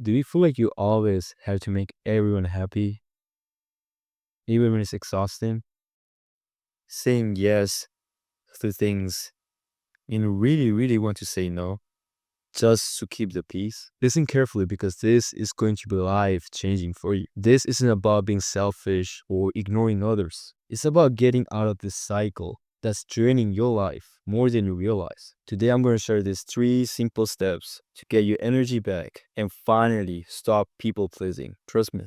Do you feel like you always have to make everyone happy, even when it's exhausting? Saying yes to things and really want to say no just to keep the peace? Listen carefully because this is going to be life changing for you. This isn't about being selfish or ignoring others. It's about getting out of this cycle that's draining your life more than you realize. Today, I'm going to share these three simple steps to get your energy back and finally stop people pleasing. Trust me,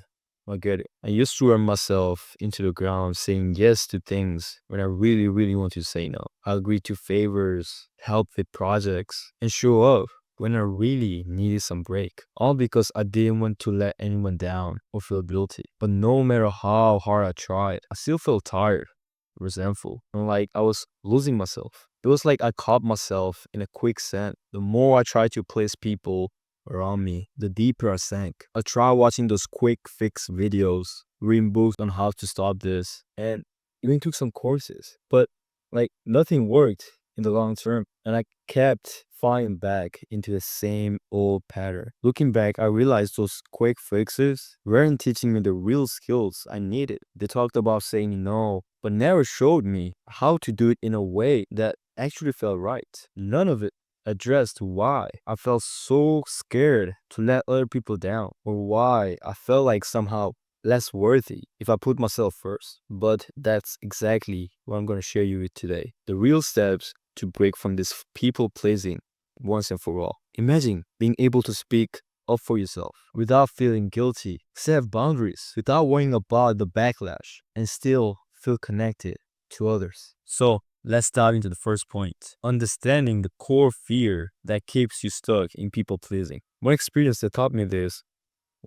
I get it. I used to run myself into the ground saying yes to things when I really want to say no. I agree to favors, help with projects, and show up when I really needed some break. All because I didn't want to let anyone down or feel guilty. But no matter how hard I tried, I still felt tired, resentful, and like I was losing myself. It was like I caught myself in a quicksand. The more I tried to please people around me, the deeper I sank. I tried watching those quick fix videos, reading books on how to stop this, and even took some courses. But like nothing worked in the long term, and I kept falling back into the same old pattern. Looking back, I realized those quick fixes weren't teaching me the real skills I needed. They talked about saying no, but never showed me how to do it in a way that actually felt right. None of it addressed why I felt so scared to let other people down, or why I felt like somehow less worthy if I put myself first. But that's exactly what I'm going to share you with today. The real steps to break from this people pleasing once and for all. Imagine being able to speak up for yourself without feeling guilty, set boundaries without worrying about the backlash, and still feel connected to others. So, let's dive into the first point, understanding the core fear that keeps you stuck in people pleasing. One experience that taught me this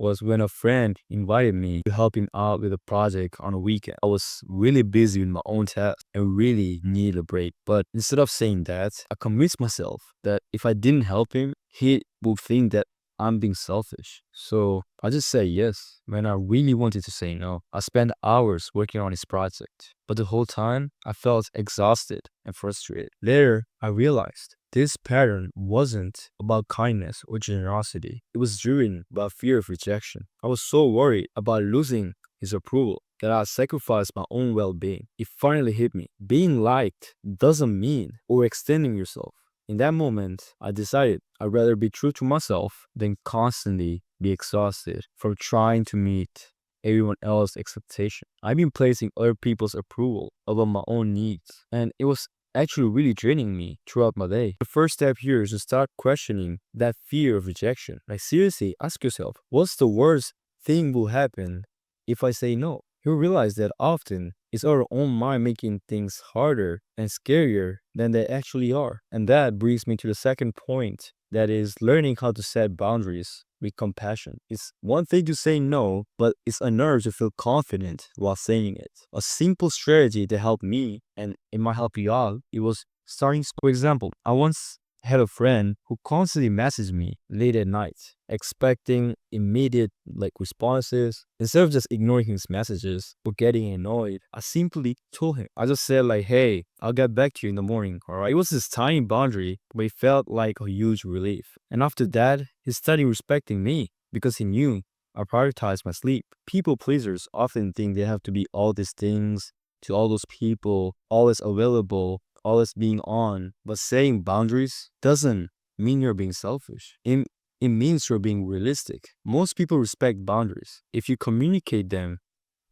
was when a friend invited me to help him out with a project on a weekend. I was really busy with my own tasks and really needed a break. But instead of saying that, I convinced myself that if I didn't help him, he would think that I'm being selfish. So I just said yes when I really wanted to say no. I spent hours working on his project, but the whole time I felt exhausted and frustrated. Later, I realized this pattern wasn't about kindness or generosity. It was driven by fear of rejection. I was so worried about losing his approval that I sacrificed my own well being. It finally hit me. Being liked doesn't mean overextending yourself. In that moment, I decided I'd rather be true to myself than constantly be exhausted from trying to meet everyone else's expectation. I've been placing other people's approval over my own needs, and it was actually really draining me throughout my day. The first step here is to start questioning that fear of rejection. Like seriously, ask yourself, what's the worst thing will happen if I say no? You'll realize that often it's our own mind making things harder and scarier than they actually are. And that brings me to the second point, that is learning how to set boundaries with compassion. It's one thing to say no, but it's another to feel confident while saying it. A simple strategy that helped me, and it might help you out, it was starting. For example, I once had a friend who constantly messaged me late at night, expecting immediate responses. Instead of just ignoring his messages or getting annoyed, I simply told him. I just said like, "Hey, I'll get back to you in the morning." All right. It was this tiny boundary, but it felt like a huge relief. And after that, he started respecting me because he knew I prioritized my sleep. People pleasers often think they have to be all these things to all those people, always available, always being on. But setting boundaries doesn't mean you're being selfish. It means you're being realistic. Most people respect boundaries if you communicate them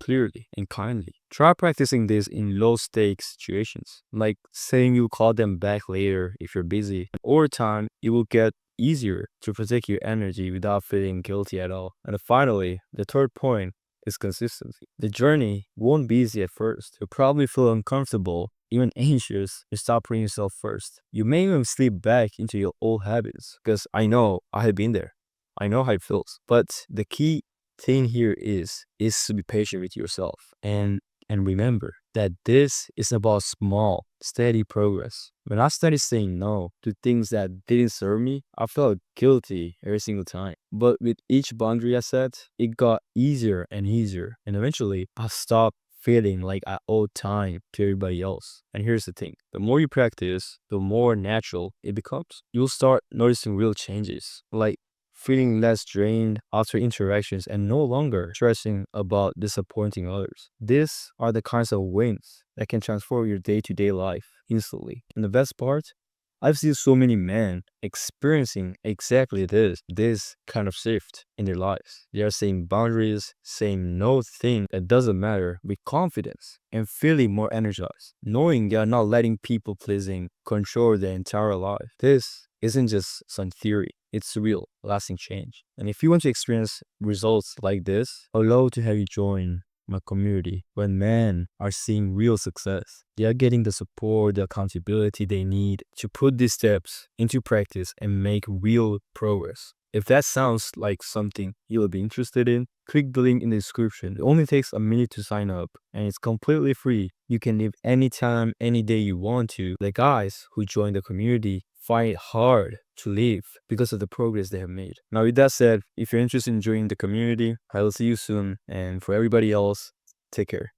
clearly and kindly. Try practicing this in low stakes situations, like saying you'll call them back later if you're busy. Over time, it will get easier to protect your energy without feeling guilty at all. And finally, the third point is consistency. The journey won't be easy at first. You'll probably feel uncomfortable, even anxious. You stop putting yourself first. You may even slip back into your old habits, because I know I have been there. I know how it feels. But the key thing here is to be patient with yourself, and remember that this is about small, steady progress. When I started saying no to things that didn't serve me, I felt guilty every single time. But with each boundary I set, it got easier and easier. And eventually, I stopped feeling like I owed time to everybody else. And here's the thing, the more you practice, the more natural it becomes. You'll start noticing real changes, like feeling less drained after interactions, and no longer stressing about disappointing others. These are the kinds of wins that can transform your day-to-day life instantly. And the best part, I've seen so many men experiencing exactly this kind of shift in their lives. They are saying boundaries, saying no thing that doesn't matter with confidence, and feeling more energized, knowing they are not letting people pleasing control their entire life. This isn't just some theory. It's real, lasting change. And if you want to experience results like this, I'd love to have you join my community. When men are seeing real success, they are getting the support, the accountability they need to put these steps into practice and make real progress. If that sounds like something you'll be interested in, click the link in the description. It only takes a minute to sign up and it's completely free. You can leave anytime, any day you want to. The guys who join the community find it hard to leave because of the progress they have made. Now, with that said, if you're interested in joining the community, I will see you soon. And for everybody else, take care.